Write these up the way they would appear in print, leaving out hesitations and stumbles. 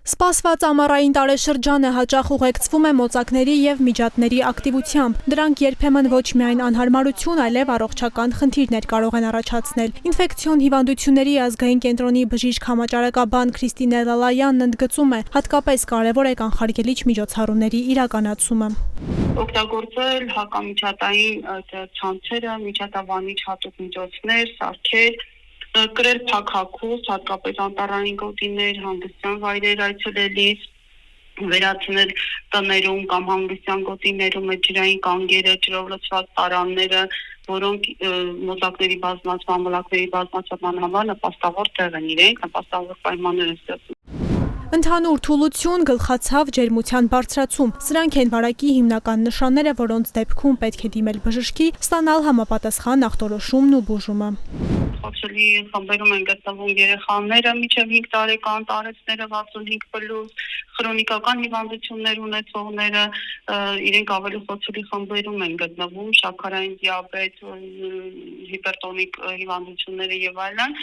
Սպասված ամառային տարեշրջանը հաճախ ուղեկցվում է մոծակների և միջատների ակտիվությամբ։ Դրանք երբեմն ոչ միայն անհարմարություն, այլև առողջական խնդիրներ կարող են առաջացնել։ Ինֆեկցիոն հիվանդությունների ազգային կենտրոնի բժիշկ համաճարակաբան Քրիստինե Լալայանն ընդգծում է, հատկապես կարևոր է կանխարգելիչ միջոցառումների իրականացումը։ Օգտագործել հակամիջատային ցանցերը, միջատավանիչ հատուկ միջոցներ, սարքեր, կրել փակհագուստ, հատկապես անտառային գոտիներ, հանգստյան վայրեր այցելելիս, վերացնել տներում կամ հանգստյան գոտիներում ջրային կանգերը, ջրով լցված տարանները, որոնք մոծակների բազմացման, մլակների բազմացման համար նպաստավոր տեղ են իրենք, նպաստավոր պայմաններ են ստեղծում։ Ընդհանուր թուլություն, գլխացավ, ջերմության բարձրացում։ Սրանք են վարակի հիմնական նշանները, որոնց դեպքում պետք է դիմել բժշկի, ստանալ համապատասխան ախտորոշումն ու բուժումը։ Խոցելի խմբերում են գտնվում երեխաները մինչև 5 տարեկան, տարեցները 65+, քրոնիկական հիվանդություններ ունեցողները, իրենք ավելի խոցելի խմբերում են գտնվում, շաքարային դիաբետ, հիպերտոնիկ հիվանդությունները եւ այլն։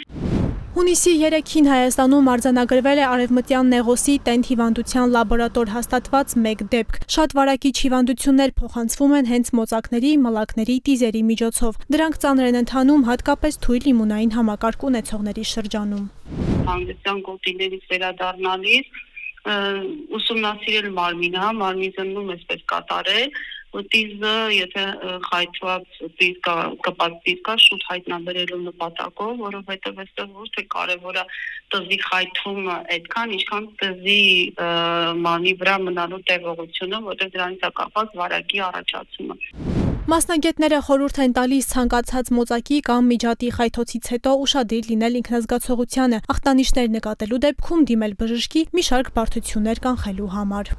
Հունիսի 3-ին Հայաստանում արձանագրվել է արևմտյան նեղոսի տենդ հիվանդության լաբորատոր հաստատված 1 դեպք։ Շատ վարակիչ հիվանդություններ փոխանցվում են հենց մոծակների, մլակների, տիզերի միջոցով։ Դրանք ծանր են ընթանում հատկապես թույլ իմունային համակարգ ունեցողների շրջանում։ Հանգստյան գոտիներից վերադառնալիս ուսումնասիրել մարմինը, մարմնի զննում այսպես կատարել, տիզը, եթե խայթված տիզ կա, կպած տիզ կա, շուտ հայտնաբերելու նպատակով, որովհետև այստեղ ոչ թե կարևոր է տզի խայթումը այդքան, ինչքան տզի մարմնի վրա մնալու տևողությունը, որտեղ դրանից է կապված վարակի առաջացումը։ Մասնագետները խորհուրդ են տալիս ցանկացած մոծակի կամ միջատի խայթոցից հետո ուշադիր լինել ինքնազգացողությանը, ախտանիշներ նկատելու դեպքում դիմել բժշկի մի շարք բարդություններ կանխելու համար։